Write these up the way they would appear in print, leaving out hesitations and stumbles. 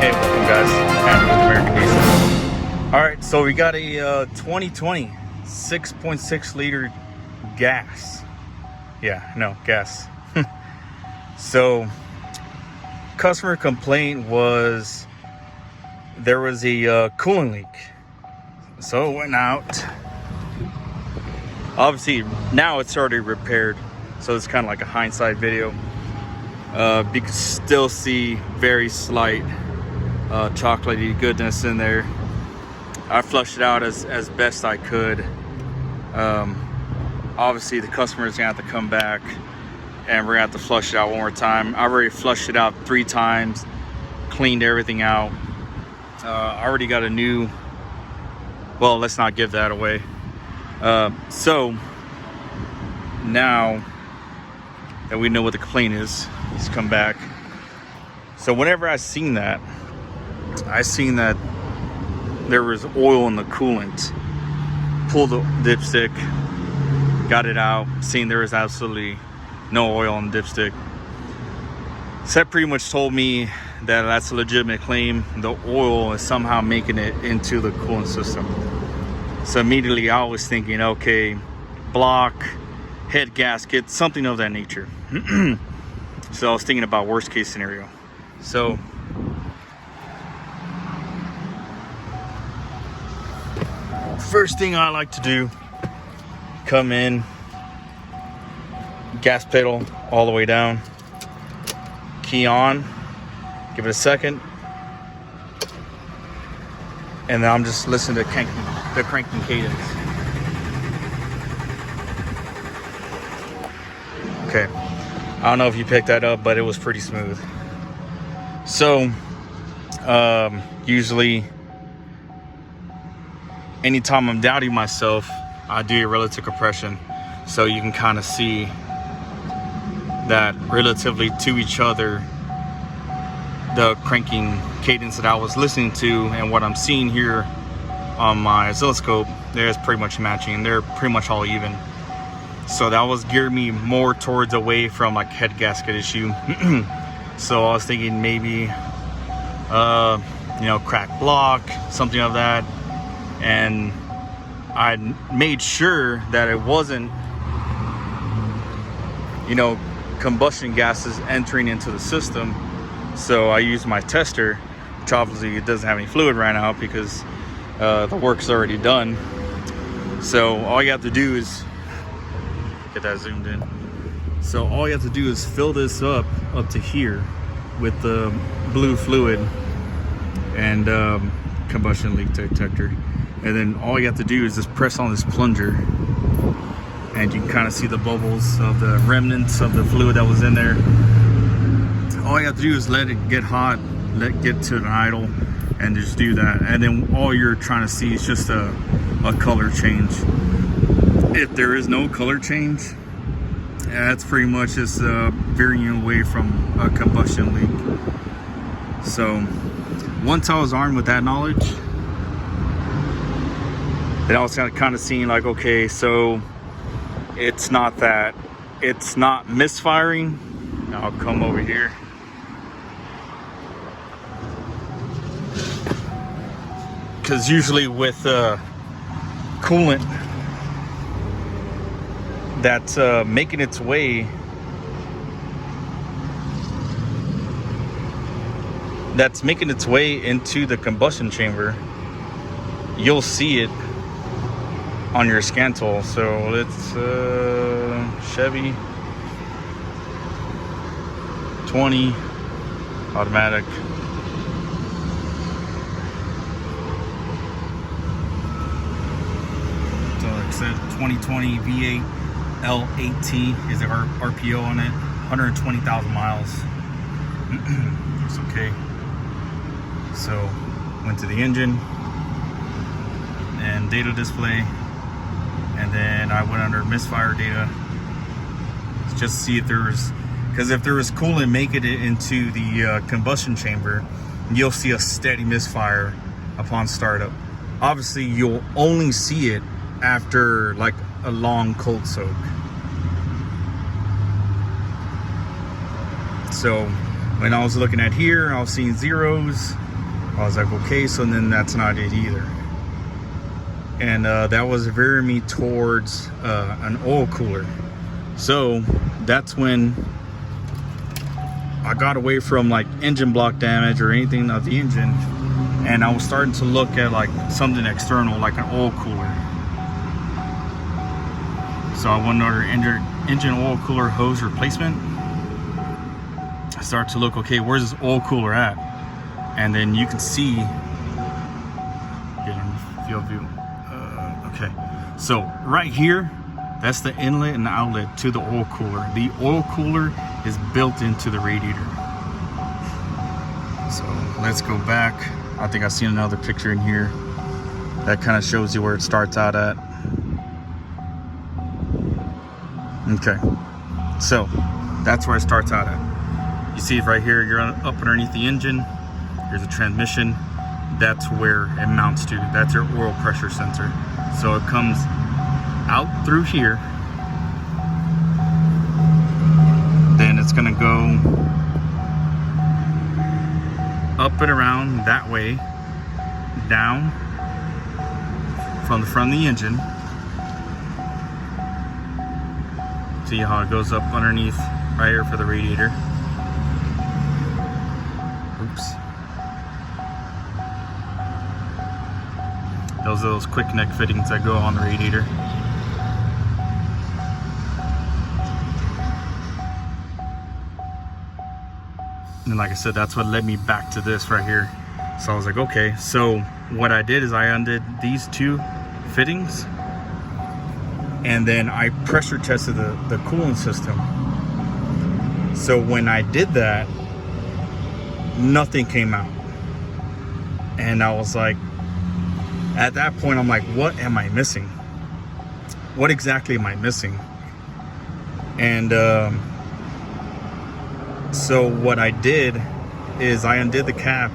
Hey, welcome guys, Andrew with American Diesel. Alright, so we got a 2020 6.6 liter gas. Yeah, no, gas. So, customer complaint was there was a coolant leak. So it went out. Obviously, now it's already repaired. So it's kind of like a hindsight video. You can still see very slight chocolatey goodness in there. I flushed it out as best I could. Obviously the customer is gonna have to come back and we're gonna have to flush it out one more time. I already flushed it out 3 times, cleaned everything out. I already got a new, well, let's not give that away. So now that we know what the complaint is, let's come back. So whenever I seen that there was oil in the coolant. Pulled the dipstick, got it out, seen there was absolutely no oil in the dipstick. So that pretty much told me that that's a legitimate claim. The oil is somehow making it into the coolant system. So immediately I was thinking, okay, block, head gasket, something of that nature. So I was thinking about worst case scenario. So first thing I like to do, come in, gas pedal all the way down, key on, give it a second, and then I'm just listening to the cranking cadence. Okay, I don't know if you picked that up, but it was pretty smooth. So usually anytime I'm doubting myself, I do a relative compression, so you can kind of see that relatively to each other, the cranking cadence that I was listening to and what I'm seeing here on my oscilloscope, there's pretty much matching. They're pretty much all even. So that was gearing me more towards away from like head gasket issue. So I was thinking maybe cracked block, something of that. And I made sure that it wasn't, combustion gases entering into the system. So I used my tester, which obviously it doesn't have any fluid right now because the work's already done. So all you have to do is get that zoomed in. So all you have to do is fill this up to here with the blue fluid and combustion leak detector. And then all you have to do is just press on this plunger and you can kind of see the bubbles of the remnants of the fluid that was in there. All you have to do is let it get hot, let it get to an idle, and just do that. And then all you're trying to see is just a color change. If there is no color change, that's pretty much just veering away from a combustion leak. So once I was armed with that knowledge, then I was kind of seeing like, okay, so it's not misfiring. Now I'll come over here. Because usually with coolant that's making its way, into the combustion chamber, you'll see it on your scan tool. So it's Chevy 20 automatic. So like I said, 2020 V8 L8T is the RPO on it, 120,000 miles. It's okay. So went to the engine and data display, and then I went under misfire data just to see if there was, because if there was coolant making it into the combustion chamber, you'll see a steady misfire upon startup. Obviously you'll only see it after like a long cold soak. So when I was looking at here, I was seeing zeros, I was like, okay, so then that's not it either. And that was veering me towards an oil cooler. So that's when I got away from like engine block damage or anything of the engine, and I was starting to look at like something external, like an oil cooler. So I went under engine oil cooler hose replacement. I start to look, okay, where's this oil cooler at? And then you can see, get in field view. Okay, so right here, that's the inlet and outlet to the oil cooler. The oil cooler is built into the radiator. So let's go back. I think I've seen another picture in here that kind of shows you where it starts out at. Okay, so that's where it starts out at. You see it right here, you're up underneath the engine. Here's a transmission. That's where it mounts to. That's your oil pressure sensor. So it comes out through here. Then it's gonna go up and around that way, down from the front of the engine. See how it goes up underneath right here for the radiator. Oops. Those are those quick neck fittings that go on the radiator. And like I said, that's what led me back to this right here. So I was like, okay, so what I did is I undid these two fittings, and then I pressure tested the coolant system. So when I did that, nothing came out. And I was like, at that point, I'm like, what am I missing? What exactly am I missing? And so what I did is I undid the cap,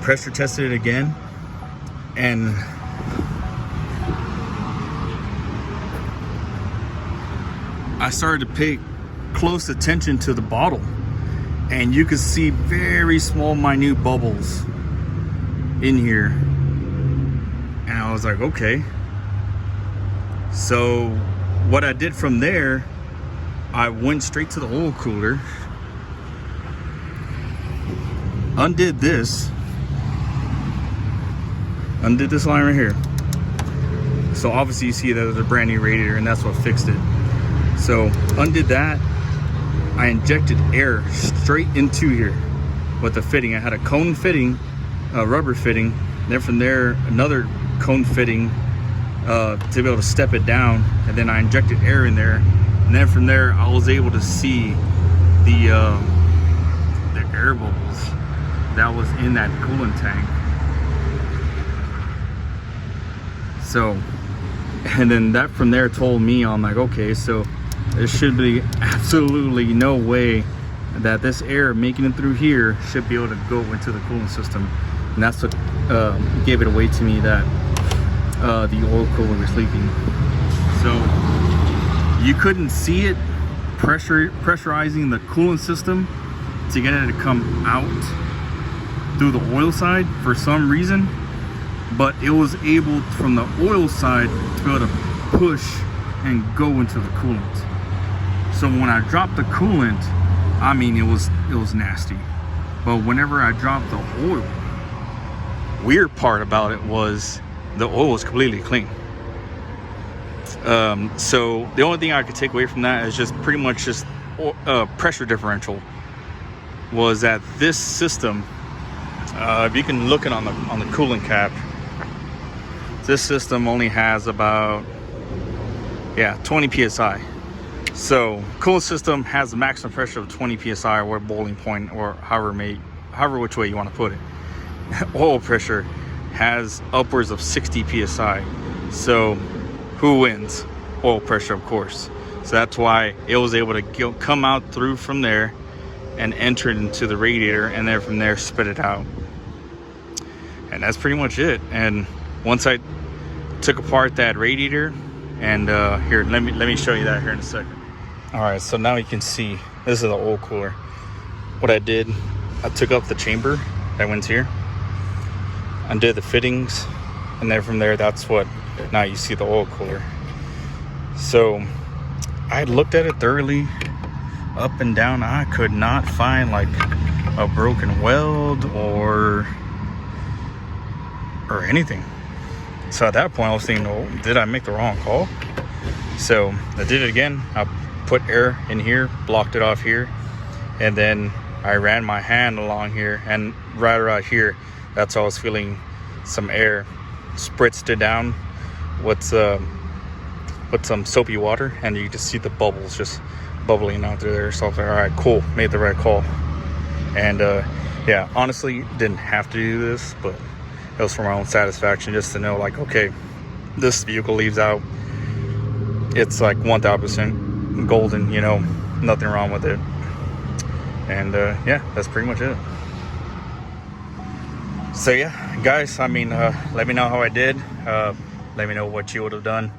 pressure tested it again, and I started to pay close attention to the bottle, and you could see very small, minute bubbles in here. And I was like, okay. So what I did from there, I went straight to the oil cooler, undid this line right here. So obviously you see that there's a brand new radiator, and that's what fixed it. So undid that. I injected air straight into here with the fitting. I had a cone fitting, a rubber fitting. Then from there, another cone fitting to be able to step it down. And then I injected air in there. And then from there, I was able to see the air bubbles that was in that coolant tank. So, and then that from there told me, I'm like, okay, so there should be absolutely no way that this air making it through here should be able to go into the coolant system. And that's what gave it away to me that the oil cooler was leaking. So you couldn't see it pressurizing the coolant system to get it to come out through the oil side for some reason, but it was able from the oil side to be able to push and go into the coolant. So when I dropped the coolant, I mean, it was nasty. But whenever I dropped the oil, weird part about it was the oil was completely clean. So the only thing I could take away from that is just pretty much just pressure differential. Was that this system, if you can look it on the coolant cap, this system only has about 20 psi. So coolant system has a maximum pressure of 20 psi or boiling point, or however which way you want to put it. Oil pressure has upwards of 60 psi. So who wins? Oil pressure, of course. So that's why it was able to come out through from there and enter it into the radiator, and then from there spit it out. And that's pretty much it. And once I took apart that radiator, and here, let me show you that here in a second. All right, so now you can see this is the oil cooler. What I did, I took up the chamber that went here, undid the fittings, and then from there, that's what, now you see the oil cooler. So I looked at it thoroughly, up and down. I could not find like a broken weld or anything. So at that point I was thinking, oh, did I make the wrong call? So I did it again. I put air in here, blocked it off here, and then I ran my hand along here, and right here, that's how I was feeling some air. Spritzed it down with some soapy water, and you just see the bubbles just bubbling out through there. So I was like, all right, cool, made the right call. And yeah, honestly, didn't have to do this, but it was for my own satisfaction, just to know, like, okay, this vehicle leaves out, it's like 1000% golden, you know, nothing wrong with it. And yeah, that's pretty much it. So yeah, guys, I mean, let me know how I did. Let me know what you would have done.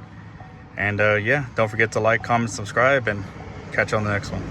And yeah, don't forget to like, comment, subscribe, and catch you on the next one.